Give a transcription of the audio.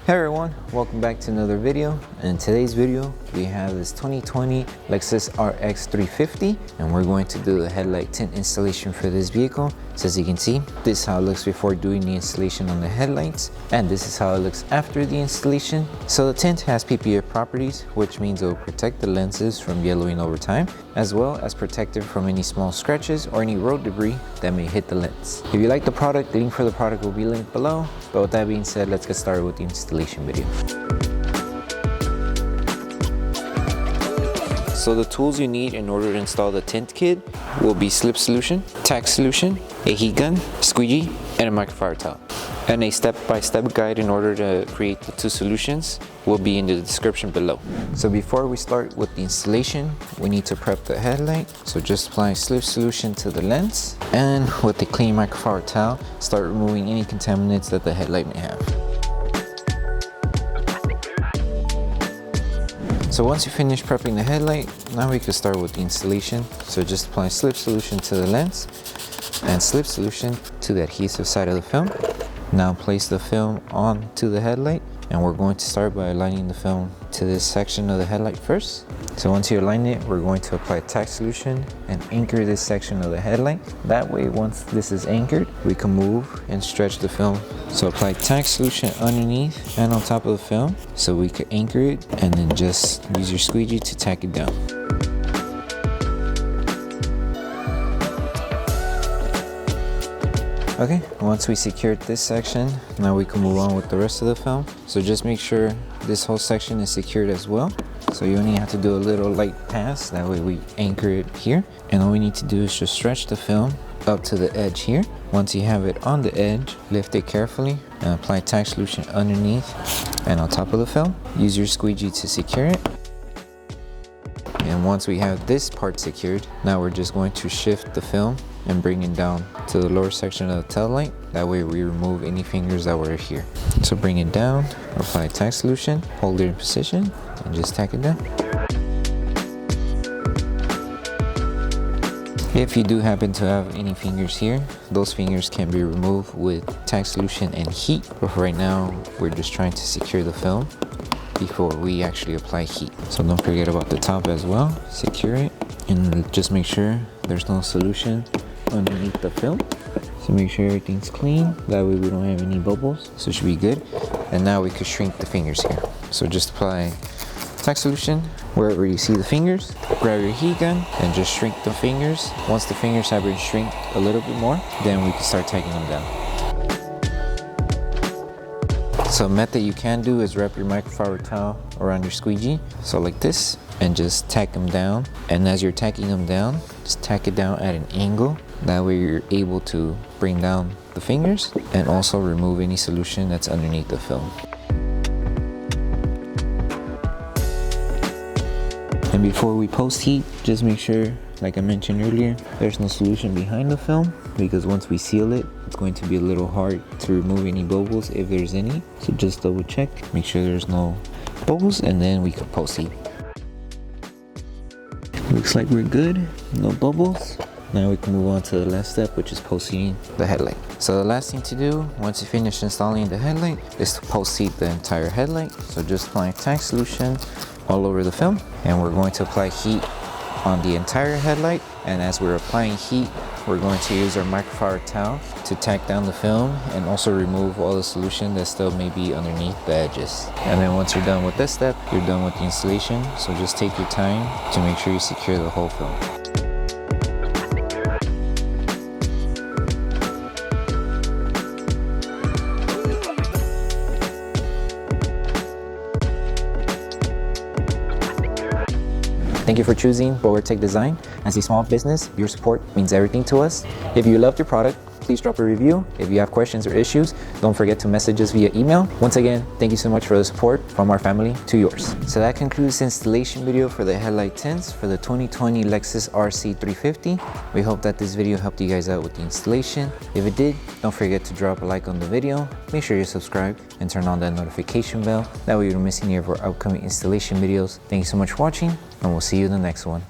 Hey everyone, welcome back to another video. In today's video, we have this 2020 Lexus RX350 and we're going to do the headlight tint installation for this vehicle. So as you can see, this is how it looks before doing the installation on the headlights, and this is how it looks after the installation. So the tint has PPF properties, which means it will protect the lenses from yellowing over time, as well as protect it from any small scratches or any road debris that may hit the lens. If you like the product, the link for the product will be linked below. But with that being said, let's get started with the installation video. So the tools you need in order to install the tint kit will be Slip Solution, Tack Solution, a heat gun, squeegee, and a microfiber towel. And a step-by-step guide in order to create the two solutions will be in the description below. So before we start with the installation, we need to prep the headlight. So just apply Slip Solution to the lens, and with a clean microfiber towel, start removing any contaminants that the headlight may have. So once you finish prepping the headlight, now we can start with the installation. So just apply Slip Solution to the lens and Slip Solution to the adhesive side of the film. Now place the film onto the headlight, and we're going to start by aligning the film to this section of the headlight first. So once you align it, we're going to apply Tack Solution and anchor this section of the headlight. That way, once this is anchored, we can move and stretch the film. So apply Tack Solution underneath and on top of the film so we can anchor it, and then just use your squeegee to tack it down. Okay, once we secured this section, now we can move on with the rest of the film. So just make sure this whole section is secured as well. So you only have to do a little light pass, that way we anchor it here. And all we need to do is just stretch the film up to the edge here. Once you have it on the edge, lift it carefully and apply Tack Solution underneath and on top of the film. Use your squeegee to secure it. And once we have this part secured, now we're just going to shift the film and bring it down to the lower section of the tail light. That way we remove any fingers that were here. So bring it down, apply Tack Solution, hold it in position, and just tack it down. If you do happen to have any fingers here, those fingers can be removed with Tack Solution and heat. But for right now, we're just trying to secure the film before we actually apply heat. So don't forget about the top as well. Secure it and just make sure there's no solution underneath the film. So make sure everything's clean, that way we don't have any bubbles, so it should be good. And now we could shrink the fingers here. So just apply Tack Solution wherever you see the fingers, grab your heat gun and just shrink the fingers. Once the fingers have been shrinked a little bit more, then we can start tacking them down. So a method you can do is wrap your microfiber towel around your squeegee, so like this, and just tack them down. And as you're tacking them down, just tack it down at an angle. That way you're able to bring down the fingers and also remove any solution that's underneath the film. And before we post heat, just make sure, like I mentioned earlier, there's no solution behind the film, because once we seal it, it's going to be a little hard to remove any bubbles if there's any. So just double check, make sure there's no bubbles, and then we can post heat. Looks like we're good, no bubbles. Now we can move on to the last step, which is post heating the headlight. So the last thing to do once you finish installing the headlight is to post heat the entire headlight. So just apply Tack Solution all over the film, and we're going to apply heat on the entire headlight. And as we're applying heat, we're going to use our microfiber towel to tack down the film and also remove all the solution that still may be underneath the edges. And then once you're done with this step, you're done with the installation. So just take your time to make sure you secure the whole film. Thank you for choosing Bogar Tech Design. As a small business, your support means everything to us. If you loved your product, please drop a review. If you have questions or issues, don't forget to message us via email. Once again, thank you so much for the support from our family to yours. So that concludes the installation video for the headlight tints for the 2020 Lexus RC350. We hope that this video helped you guys out with the installation. If it did, don't forget to drop a like on the video. Make sure you're subscribed and turn on that notification bell. That way you don't miss any of our upcoming installation videos. Thank you so much for watching, and we'll see you in the next one.